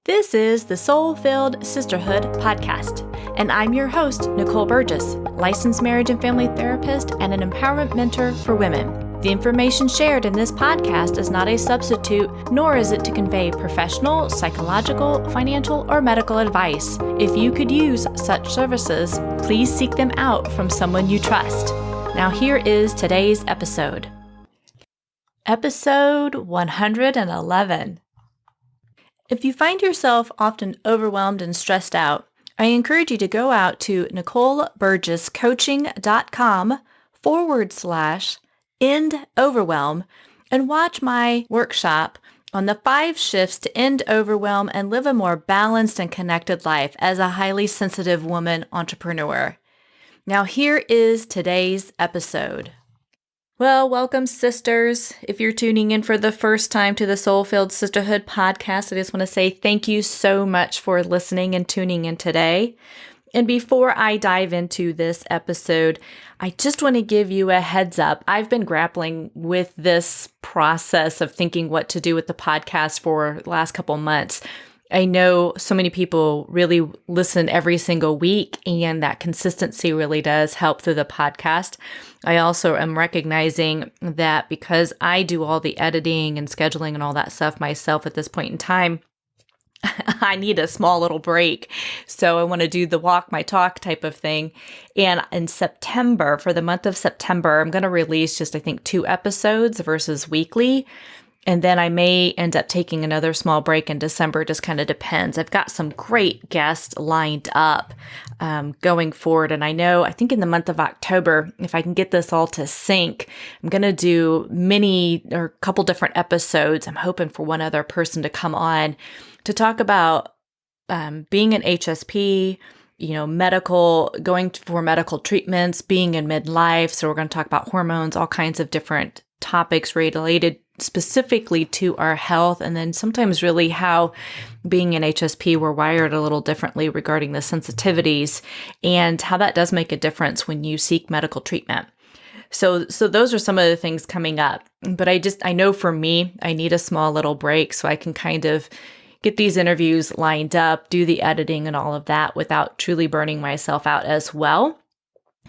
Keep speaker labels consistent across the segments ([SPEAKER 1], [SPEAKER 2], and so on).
[SPEAKER 1] This is the Soul-Filled Sisterhood podcast, and I'm your host, Nicole Burgess, licensed marriage and family therapist and an empowerment mentor for women. The information shared in this podcast is not a substitute, nor is it to convey professional, psychological, financial, or medical advice. If you could use such services, please seek them out from someone you trust. Now here is today's episode. Episode 111. If you find yourself often overwhelmed and stressed out, I encourage you to go out to NicoleBurgessCoaching.com/end overwhelm and watch my workshop on the 5 shifts to end overwhelm and live a more balanced and connected life as a highly sensitive woman entrepreneur. Now here is today's episode. Well, welcome, sisters. If you're tuning in for the first time to the Soul-Filled Sisterhood podcast, I just want to say thank you so much for listening and tuning in today. And before I dive into this episode, I just want to give you a heads up. I've been grappling with this process of thinking what to do with the podcast for the last couple months. I know so many people really listen every single week, and that consistency really does help through the podcast. I also am recognizing that because I do all the editing and scheduling and all that stuff myself at this point in time, I need a small little break. So I want to do the walk my talk type of thing. And in September, for the month of September, I'm going to release just, I think, 2 episodes versus weekly. And then I may end up taking another small break in December. Just kind of depends. I've got some great guests lined up going forward. And I think in the month of October, if I can get this all to sync, I'm going to do a couple different episodes. I'm hoping for one other person to come on to talk about being an HSP, going for medical treatments, being in midlife. So we're going to talk about hormones, all kinds of different topics related specifically to our health, and then sometimes really how being an HSP, we're wired a little differently regarding the sensitivities and how that does make a difference when you seek medical treatment. So those are some of the things coming up. But I know for me, I need a small little break so I can kind of get these interviews lined up, do the editing and all of that without truly burning myself out as well.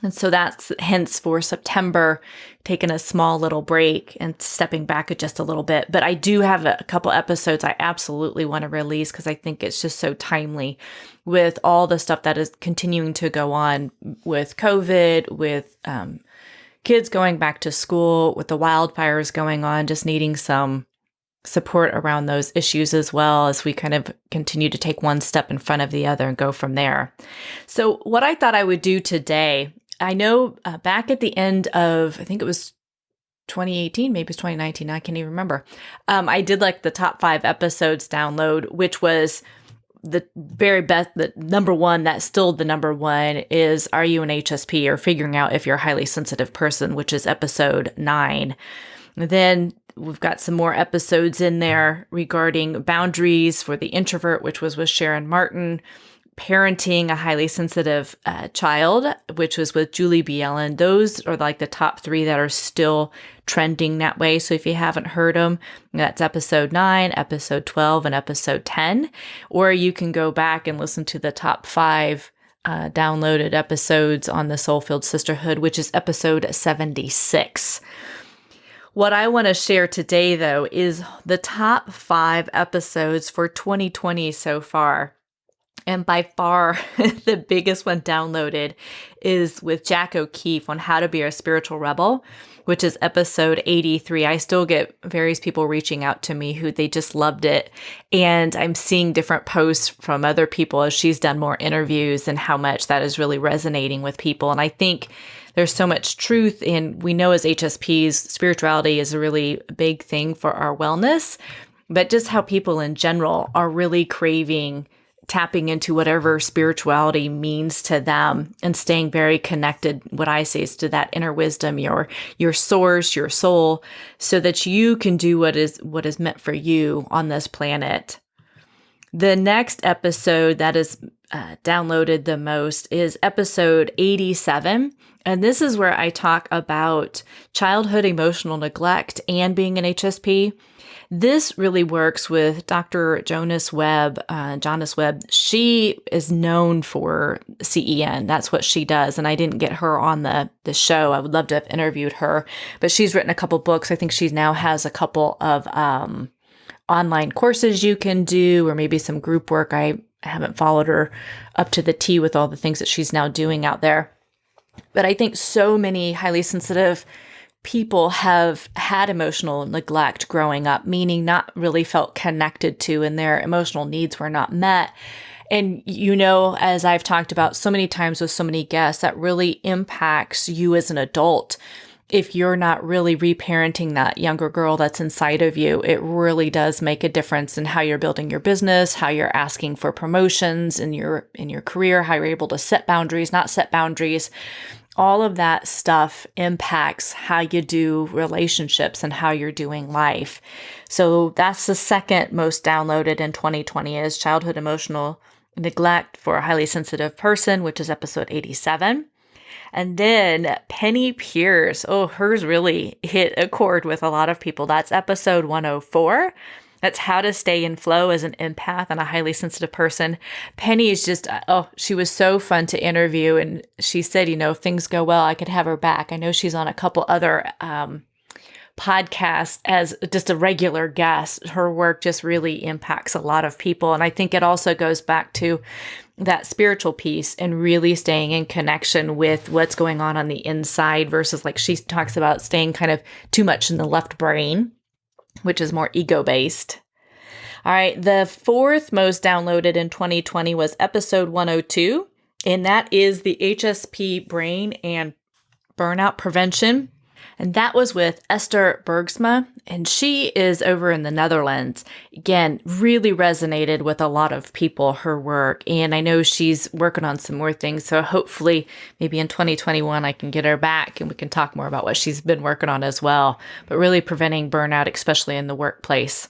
[SPEAKER 1] And so that's hence for September, taking a small little break and stepping back just a little bit. But I do have a couple episodes I absolutely want to release because I think it's just so timely with all the stuff that is continuing to go on with COVID, with kids going back to school, with the wildfires going on, just needing some support around those issues as well as we kind of continue to take one step in front of the other and go from there. So what I thought I would do today, I know back at the end of, I think it was 2018, maybe it's 2019, I can't even remember. I did like the top 5 episodes download, which was the very best, the number one, that's still the number one is, are you an HSP, or figuring out if you're a highly sensitive person, which is episode 9. And then we've got some more episodes in there regarding boundaries for the introvert, which was with Sharon Martin, parenting a highly sensitive child, which was with Julie B. Ellen. Those are like the top 3 that are still trending that way. So if you haven't heard them, that's episode 9, episode 12, and episode 10. Or you can go back and listen to the top 5 downloaded episodes on the Soul-Filled Sisterhood, which is episode 76. What I want to share today, though, is the top 5 episodes for 2020 so far. And by far, the biggest one downloaded is with Jack O'Keefe on how to be a spiritual rebel, which is episode 83. I still get various people reaching out to me who they just loved it. And I'm seeing different posts from other people as she's done more interviews and how much that is really resonating with people. And I think there's so much truth in, we know as HSPs, spirituality is a really big thing for our wellness, but just how people in general are really craving tapping into whatever spirituality means to them and staying very connected, what I say is to that inner wisdom, your source, your soul, so that you can do what is meant for you on this planet. The next episode that is downloaded the most is episode 87. And this is where I talk about childhood emotional neglect and being an HSP. This really works with Dr. Jonas Webb. She is known for CEN. That's what she does. And I didn't get her on the show. I would love to have interviewed her, but she's written a couple books. I think she now has a couple of online courses you can do, or maybe some group work. I haven't followed her up to the T with all the things that she's now doing out there. But I think so many highly sensitive people have had emotional neglect growing up, meaning not really felt connected to, and their emotional needs were not met. And as I've talked about so many times with so many guests, that really impacts you as an adult. If you're not really reparenting that younger girl that's inside of you, it really does make a difference in how you're building your business, how you're asking for promotions in your career, how you're able to set boundaries, not set boundaries. All of that stuff impacts how you do relationships and how you're doing life. So that's the second most downloaded in 2020 is childhood emotional neglect for a highly sensitive person, which is episode 87. And then Penny Pierce, hers really hit a chord with a lot of people. That's episode 104. That's how to stay in flow as an empath and a highly sensitive person. Penny is just, she was so fun to interview. And she said, if things go well, I could have her back. I know she's on a couple other podcasts as just a regular guest. Her work just really impacts a lot of people. And I think it also goes back to that spiritual piece and really staying in connection with what's going on the inside versus, like she talks about, staying kind of too much in the left brain, which is more ego-based. All right, the fourth most downloaded in 2020 was episode 102, and that is the HSP brain and burnout prevention. And that was with Esther Bergsma, and she is over in the Netherlands. Again, really resonated with a lot of people, her work. And I know she's working on some more things. So hopefully maybe in 2021, I can get her back and we can talk more about what she's been working on as well. But really preventing burnout, especially in the workplace.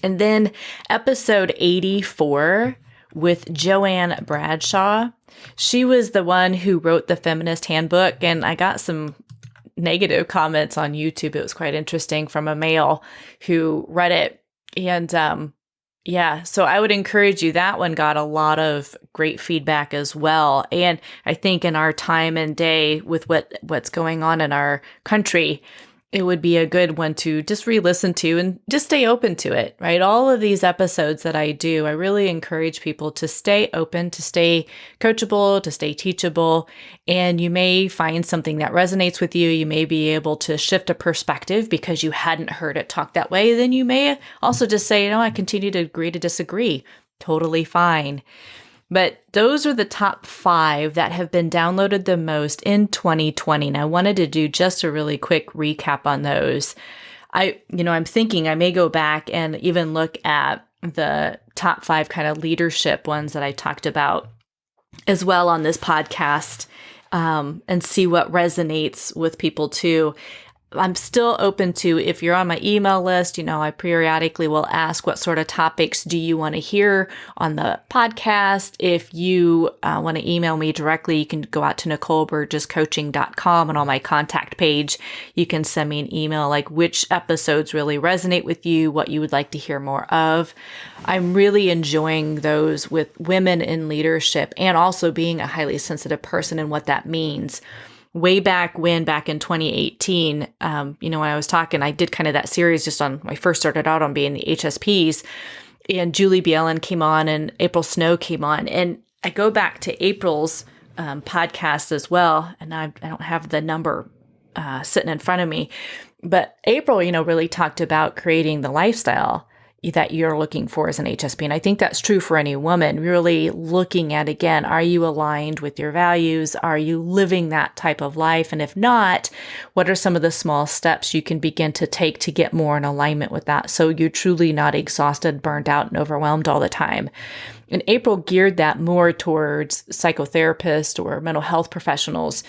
[SPEAKER 1] And then episode 84 with Joanne Bradshaw. She was the one who wrote the Feminist Handbook. And I got some negative comments on YouTube. It was quite interesting from a male who read it. And so I would encourage you. That one got a lot of great feedback as well. And I think in our time and day with what's going on in our country, it would be a good one to just re-listen to and just stay open to it, right? All of these episodes that I do, I really encourage people to stay open, to stay coachable, to stay teachable. And you may find something that resonates with you. You may be able to shift a perspective because you hadn't heard it talked that way. Then you may also just say, I continue to agree to disagree. Totally fine. But those are the top 5 that have been downloaded the most in 2020. And I wanted to do just a really quick recap on those. I'm thinking I may go back and even look at the top 5 kind of leadership ones that I talked about as well on this podcast, and see what resonates with people too. I'm still open to, if you're on my email list, I periodically will ask what sort of topics do you want to hear on the podcast. If you want to email me directly, you can go out to NicoleBurgessCoaching.com, and on my contact page, you can send me an email like which episodes really resonate with you, what you would like to hear more of. I'm really enjoying those with women in leadership and also being a highly sensitive person and what that means. Way back in 2018, when I was talking, I did kind of that series just on, I first started out on being the HSPs, and Julie Bielen came on and April Snow came on. And I go back to April's podcast as well, and I don't have the number sitting in front of me, but April, really talked about creating the lifestyle that you're looking for as an HSP. And I think that's true for any woman, really looking at, again, are you aligned with your values? Are you living that type of life? And if not, what are some of the small steps you can begin to take to get more in alignment with that, so you're truly not exhausted, burned out, and overwhelmed all the time? And April geared that more towards psychotherapists or mental health professionals.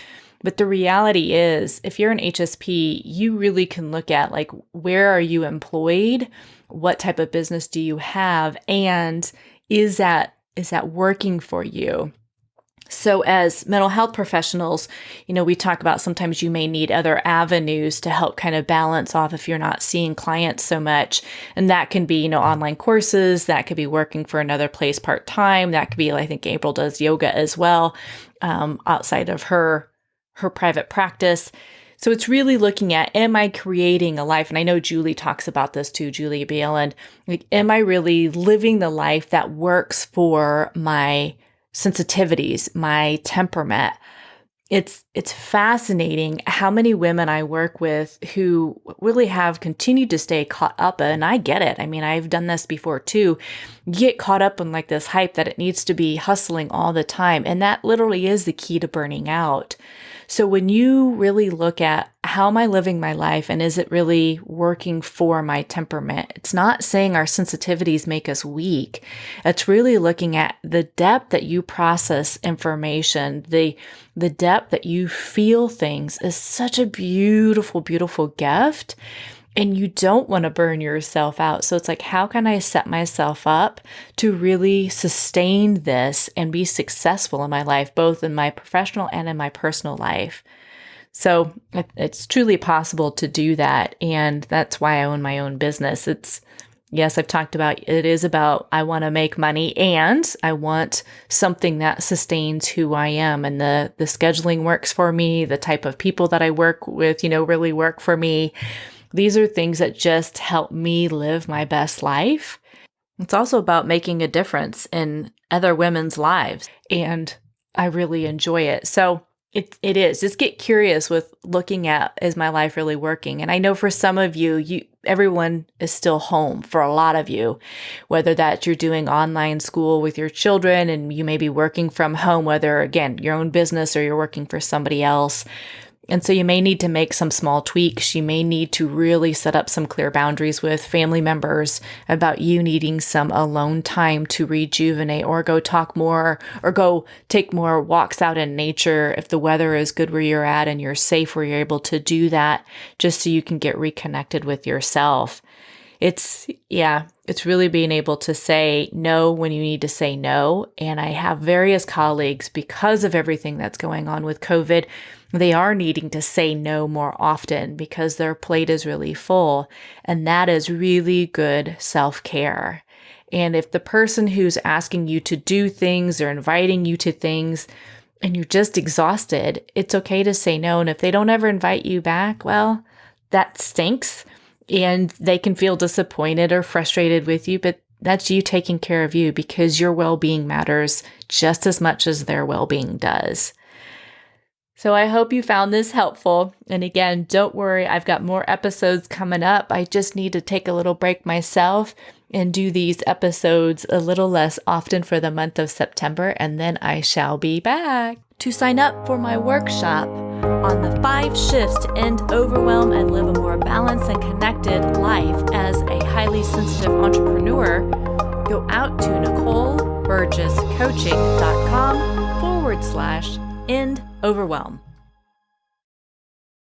[SPEAKER 1] But the reality is, if you're an HSP, you really can look at, like, where are you employed? What type of business do you have? And is that that working for you? So as mental health professionals, we talk about sometimes you may need other avenues to help kind of balance off if you're not seeing clients so much. And that can be, online courses, that could be working for another place part-time. That could be, I think April does yoga as well, outside of her private practice. So it's really looking at, am I creating a life? And I know Julie talks about this too, Julie Bieland. Like, am I really living the life that works for my sensitivities, my temperament? It's fascinating how many women I work with who really have continued to stay caught up, and I get it. I mean, I've done this before too. You get caught up in like this hype that it needs to be hustling all the time, and that literally is the key to burning out. So when you really look at how am I living my life and is it really working for my temperament? It's not saying our sensitivities make us weak. It's really looking at the depth that you process information, the depth that you feel things is such a beautiful, beautiful gift. And you don't want to burn yourself out. So it's like, how can I set myself up to really sustain this and be successful in my life, both in my professional and in my personal life? So it's truly possible to do that. And that's why I own my own business. Yes, I've talked about, it is about, I want to make money and I want something that sustains who I am, and the scheduling works for me. The type of people that I work with, really work for me. These are things that just help me live my best life. It's also about making a difference in other women's lives, and I really enjoy it. So it is. Just get curious with looking at, is my life really working? And I know for some of you, everyone is still home for a lot of you, whether that you're doing online school with your children and you may be working from home, whether, again, your own business or you're working for somebody else. And so you may need to make some small tweaks. You may need to really set up some clear boundaries with family members about you needing some alone time to rejuvenate, or go talk more, or go take more walks out in nature if the weather is good where you're at and you're safe where you're able to do that, just so you can get reconnected with yourself. It's really being able to say no when you need to say no. And I have various colleagues, because of everything that's going on with COVID, they are needing to say no more often because their plate is really full. And that is really good self-care. And if the person who's asking you to do things or inviting you to things and you're just exhausted, it's okay to say no. And if they don't ever invite you back, well, that stinks. And they can feel disappointed or frustrated with you, but that's you taking care of you, because your well-being matters just as much as their well-being does. So I hope you found this helpful. And again, don't worry, I've got more episodes coming up. I just need to take a little break myself and do these episodes a little less often for the month of September, and then I shall be back. To sign up for my workshop on the 5 shifts to end overwhelm and live a more balanced and connected life as a highly sensitive entrepreneur, go out to NicoleBurgessCoaching.com/end overwhelm.